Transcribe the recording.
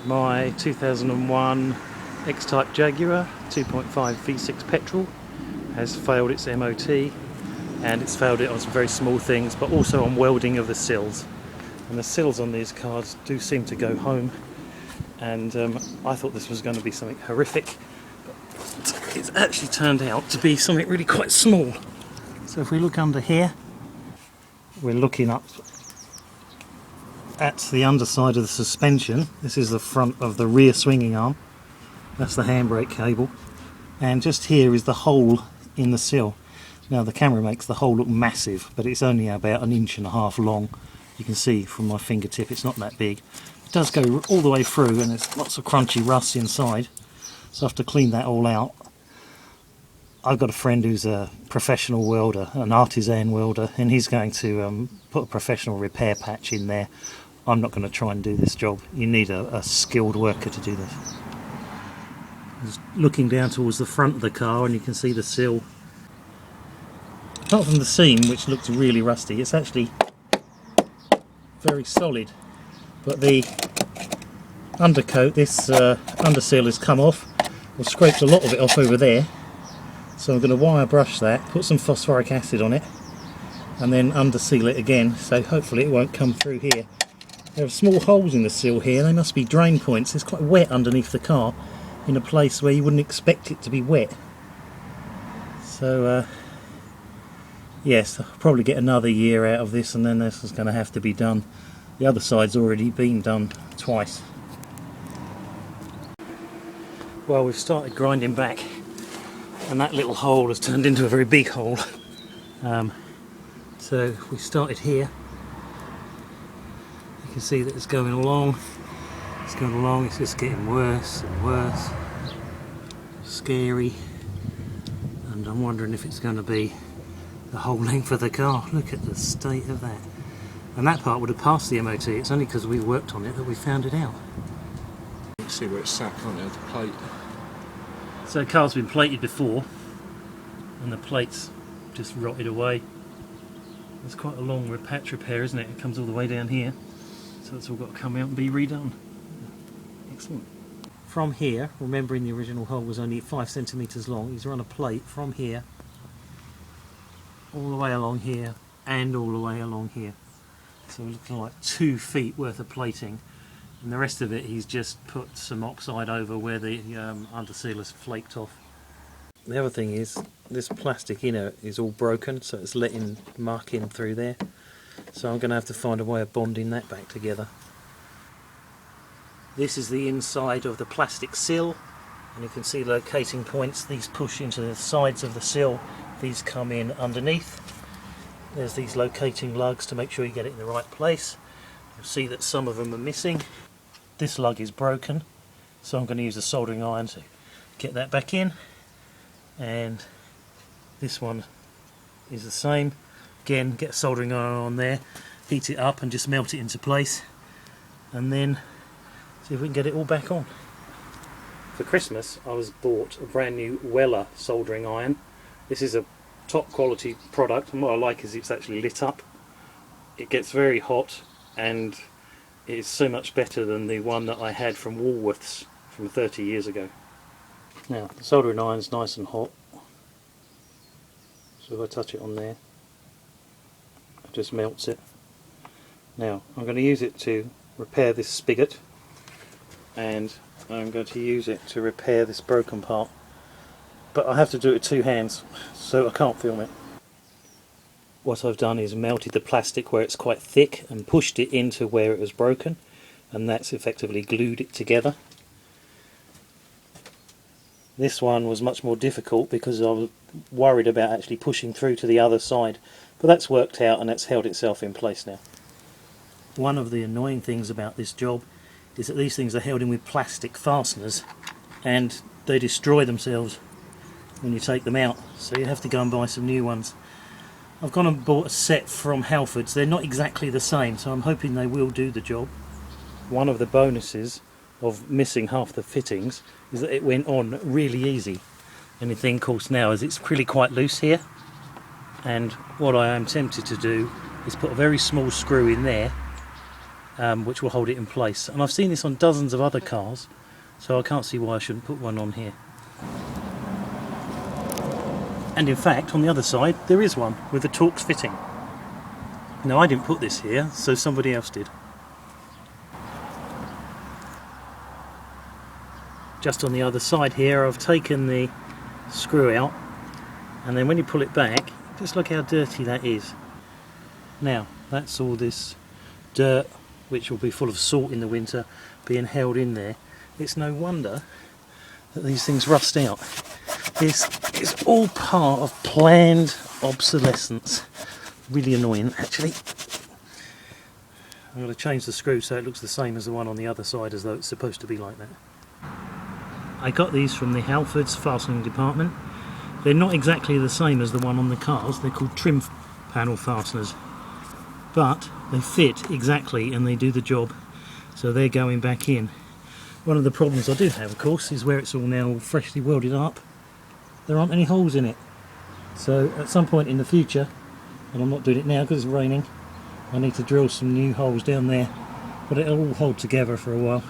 My 2001 X-Type Jaguar 2.5 V6 petrol has failed its MOT, and it's failed it on some very small things, but also on welding of the sills. And the sills on these cars do seem to go home, and I thought this was going to be something horrific, but it's actually turned out to be something really quite small. So if we look under here, we're looking up at the underside of the suspension. This is the front of the rear swinging arm. That's the handbrake cable. And just here is the hole in the sill. Now the camera makes the hole look massive, but it's only about 1.5 inches long. You can see from my fingertip it's not that big. It does go all the way through, and there's lots of crunchy rust inside, so I have to clean that all out. I've got a friend who's a professional welder, an artisan welder, and he's going to put a professional repair patch in there. I'm not going to try and do this job. You need a skilled worker to do this. Just looking down towards the front of the car, and you can see the sill. Apart from the seam, which looks really rusty, it's actually very solid. But the undercoat, this undersill has come off. I've scraped a lot of it off over there. So I'm going to wire brush that, put some phosphoric acid on it, and then underseal it again, so hopefully it won't come through here. There are small holes in the sill here. They must be drain points. It's quite wet underneath the car, in a place where you wouldn't expect it to be wet. So yes, I'll probably get another year out of this, and then this is going to have to be done. The other side's already been done twice. Well, we've started grinding back, and that little hole has turned into a very big hole. So we started here. You can see that it's going along. It's going along, it's just getting worse and worse. Scary. And I'm wondering if it's going to be the whole length of the car. Look at the state of that. And that part would have passed the MOT. It's only because we worked on it that we found it out. You can see where it's sat on it, the plate. So the car's been plated before, and the plate's just rotted away. It's quite a long patch repair, isn't it? It comes all the way down here, so it's all got to come out and be redone. Excellent. From here, remembering the original hole was only 5 centimetres long, he's run a plate from here all the way along here and all the way along here. So we're looking like 2 feet worth of plating. And the rest of it he's just put some oxide over where the underseal has flaked off. The other thing is, this plastic inner is all broken, so it's letting muck in through there. So I'm going to have to find a way of bonding that back together. This is the inside of the plastic sill, and you can see locating points. These push into the sides of the sill, these come in underneath. There's these locating lugs to make sure you get it in the right place. You'll see that some of them are missing. This lug is broken, so I'm going to use a soldering iron to get that back in. And this one is the same. Again, get a soldering iron on there, heat it up and just melt it into place, and then see if we can get it all back on. For Christmas I was bought a brand new Weller soldering iron. This is a top quality product, and what I like is it's actually lit up. It gets very hot, and it's so much better than the one that I had from Woolworths from 30 years ago. Now the soldering iron's nice and hot, so if I touch it on there, it just melts it. Now I'm going to use it to repair this spigot, and I'm going to use it to repair this broken part, but I have to do it with 2 hands, so I can't film it. What I've done is melted the plastic where it's quite thick and pushed it into where it was broken, and that's effectively glued it together. This one was much more difficult because I was worried about actually pushing through to the other side, but that's worked out and that's held itself in place now. One of the annoying things about this job is that these things are held in with plastic fasteners, and they destroy themselves when you take them out, so you have to go and buy some new ones. I've gone and bought a set from Halfords. They're not exactly the same, so I'm hoping they will do the job. One of the bonuses of missing half the fittings is that it went on really easy. Only thing, of course, now is it's really quite loose here, and what I am tempted to do is put a very small screw in there which will hold it in place. And I've seen this on dozens of other cars, so I can't see why I shouldn't put one on here. And in fact, on the other side, there is one with the Torx fitting. Now, I didn't put this here, so somebody else did. Just on the other side here, I've taken the screw out, and then when you pull it back, just look how dirty that is. Now, that's all this dirt, which will be full of salt in the winter, being held in there. It's no wonder that these things rust out. This is all part of planned obsolescence. Really annoying, actually. I'm going to change the screw so it looks the same as the one on the other side, as though it's supposed to be like that. I got these from the Halfords fastening department. They're not exactly the same as the one on the cars. They're called trim panel fasteners, but they fit exactly and they do the job, so they're going back in. One of the problems I do have, of course, is where it's all now freshly welded up, there aren't any holes in it. So at some point in the future, and I'm not doing it now because it's raining, I need to drill some new holes down there, but it'll all hold together for a while.